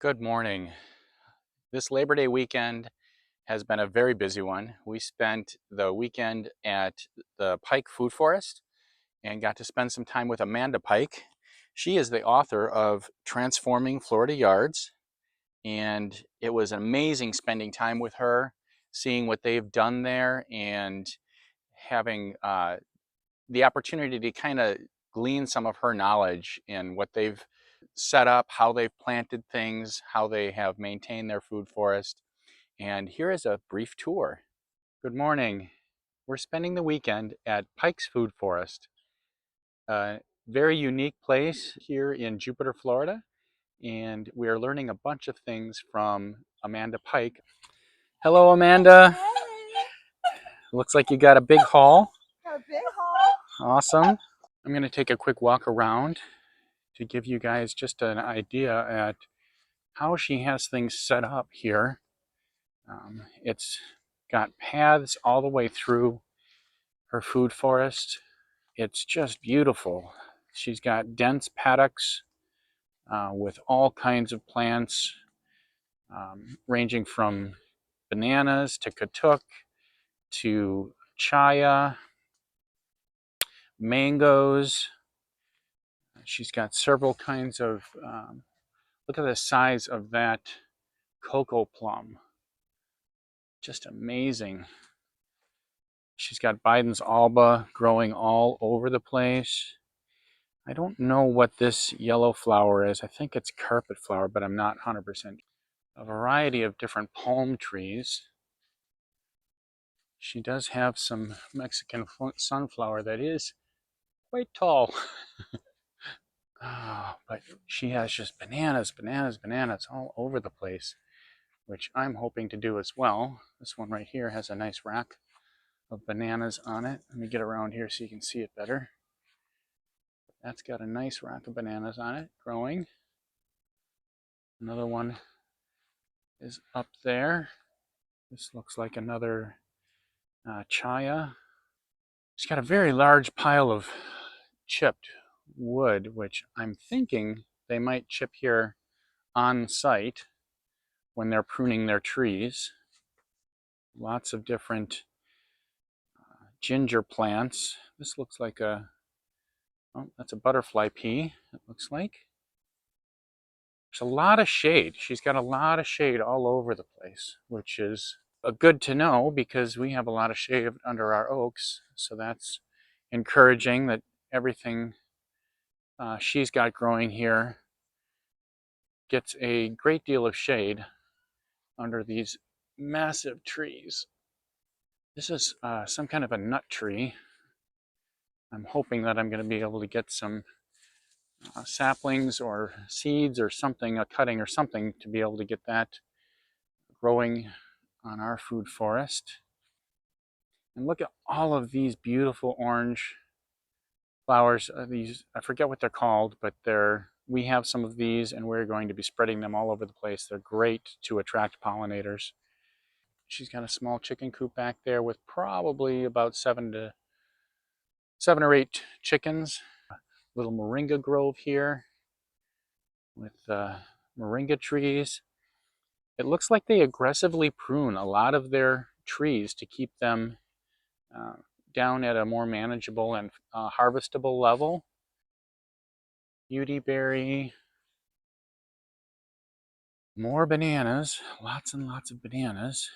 Good morning. This Labor Day weekend has been a very busy one. We spent the weekend at the Pike Food Forest and got to spend some time with Amanda Pike. She is the author of Transforming Florida Yards, and it was amazing spending time with her, seeing what they've done there, and having the opportunity to kind of glean some of her knowledge in what they've set up, how they've planted things, how they have maintained their food forest. And here is a brief tour. Good morning. We're spending the weekend at Pike's Food Forest, a very unique place here in Jupiter, Florida. And we are learning a bunch of things from Amanda Pike. Hello, Amanda. Hey, Looks like you got a big haul. got a big haul. Awesome. I'm going to take a quick walk around to give you guys just an idea at how she has things set up here. It's got paths all the way through her food forest. It's just beautiful. She's got dense paddocks with all kinds of plants, ranging from bananas to katuk to chaya, mangoes. She's got several kinds of, look at the size of that cocoa plum. Just amazing. She's got Biden's alba growing all over the place. I don't know what this yellow flower is. I think it's carpet flower, but I'm not 100%. A variety of different palm trees. She does have some Mexican sunflower that is quite tall. But she has just bananas, bananas, bananas all over the place, which I'm hoping to do as well. This one right here has a nice rack of bananas on it. Let me get around here so you can see it better. That's got a nice rack of bananas on it, growing. Another one is up there. This looks like another chaya. She's got a very large pile of chipped wood, which I'm thinking they might chip here on site when they're pruning their trees. Lots of different ginger plants. This looks like oh, that's a butterfly pea, it looks like. There's a lot of shade. She's got a lot of shade all over the place, which is good to know because we have a lot of shade under our oaks. So that's encouraging that everything she's got growing here gets a great deal of shade under these massive trees. This is some kind of a nut tree. I'm hoping that I'm going to be able to get some saplings or seeds or something, a cutting or something, to be able to get that growing on our food forest. And look at all of these beautiful orange flowers. These, I forget what they're called, but we have some of these and we're going to be spreading them all over the place. They're great to attract pollinators. She's got a small chicken coop back there with probably about seven or eight chickens. Little moringa grove here with moringa trees. It looks like they aggressively prune a lot of their trees to keep them down at a more manageable and harvestable level. Beautyberry. More bananas, lots and lots of bananas.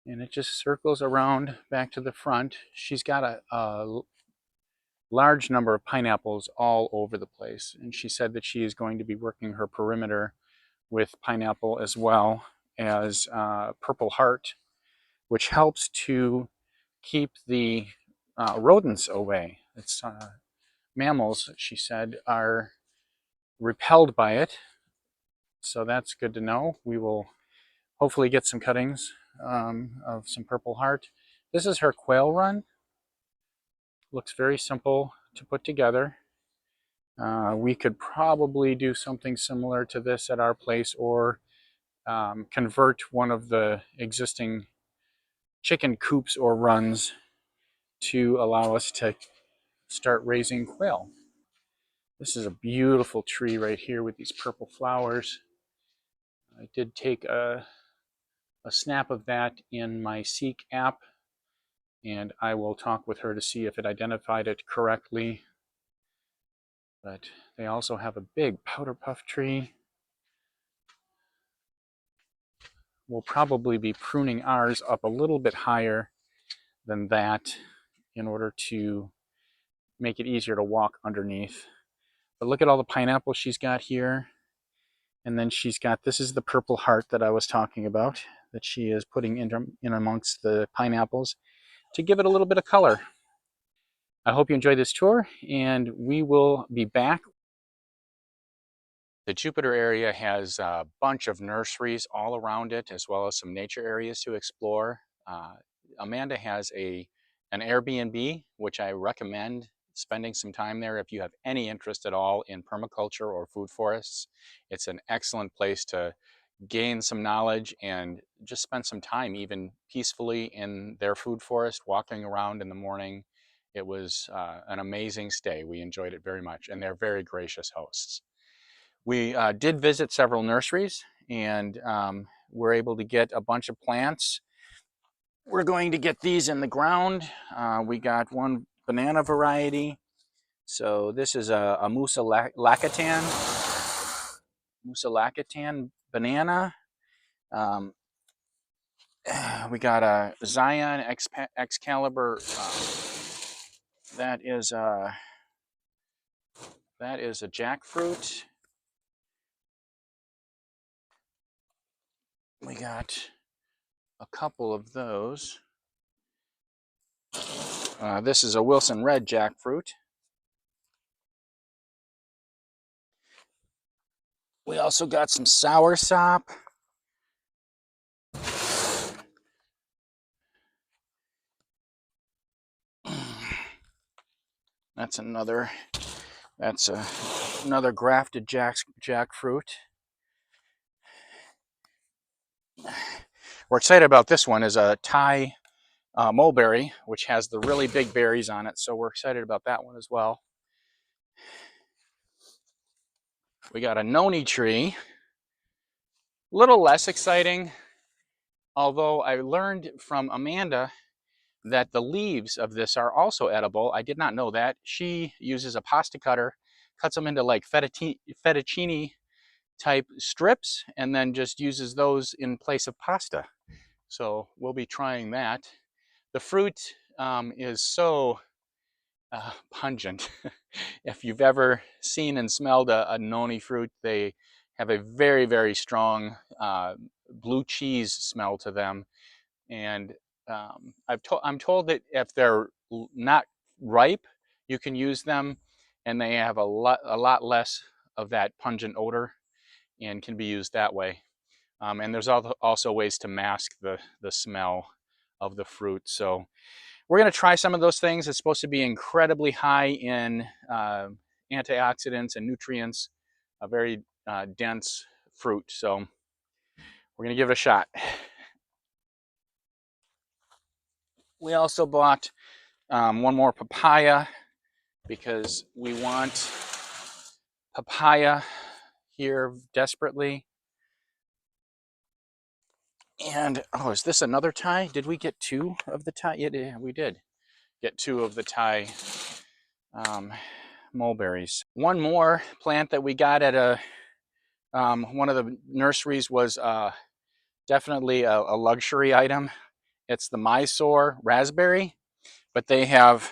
And it just circles around back to the front. She's got a large number of pineapples all over the place. And she said that she is going to be working her perimeter with pineapple as well as Purple Heart, which helps to keep the rodents away. It's mammals, she said, are repelled by it. So that's good to know. We will hopefully get some cuttings of some Purple Heart. This is her quail run. Looks very simple to put together. We could probably do something similar to this at our place, or convert one of the existing chicken coops or runs to allow us to start raising quail. This is a beautiful tree right here with these purple flowers. I did take a snap of that in my Seek app, and I will talk with her to see if it identified it correctly. But they also have a big powder puff tree. We'll probably be pruning ours up a little bit higher than that in order to make it easier to walk underneath. But look at all the pineapples she's got here. And then she's got, this is the purple heart that I was talking about, that she is putting in amongst the pineapples to give it a little bit of color. I hope you enjoyed this tour, and we will be back. The Jupiter area has a bunch of nurseries all around it, as well as some nature areas to explore. Amanda has an Airbnb, which I recommend spending some time there if you have any interest at all in permaculture or food forests. It's an excellent place to gain some knowledge and just spend some time even peacefully in their food forest, walking around in the morning. It was an amazing stay. We enjoyed it very much, and they're very gracious hosts. We did visit several nurseries, and we're able to get a bunch of plants. We're going to get these in the ground. We got one banana variety. So this is a Musa lacatan banana. We got a Zion Excalibur. That is a jackfruit. We got a couple of those. This is a Wilson Red jackfruit. We also got some soursop. That's another grafted jackfruit. We're excited about this one. Is a Thai mulberry, which has the really big berries on it. So we're excited about that one as well. We got a noni tree. A little less exciting, although I learned from Amanda that the leaves of this are also edible. I did not know that. She uses a pasta cutter, cuts them into like fettuccine type strips, and then just uses those in place of pasta. So we'll be trying that. The fruit is so pungent. If you've ever seen and smelled a noni fruit, they have a very, very strong blue cheese smell to them. And I'm told that if they're not ripe, you can use them, and they have a lot less of that pungent odor and can be used that way. And there's also ways to mask the smell of the fruit. So we're going to try some of those things. It's supposed to be incredibly high in antioxidants and nutrients, a very dense fruit. So we're going to give it a shot. We also bought one more papaya because we want papaya here desperately. And oh, is this another Thai? Did we get two of the Thai? Yeah, we did get two of the Thai mulberries. One more plant that we got at one of the nurseries was definitely a luxury item. It's the Mysore raspberry, but they have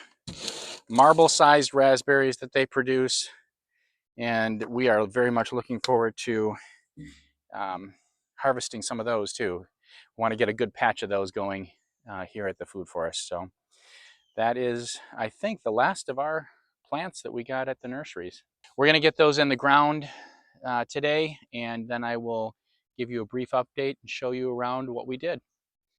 marble-sized raspberries that they produce, and we are very much looking forward to harvesting some of those too. We want to get a good patch of those going here at the Food Forest. So that is, I think, the last of our plants that we got at the nurseries. We're going to get those in the ground today, and then I will give you a brief update and show you around what we did.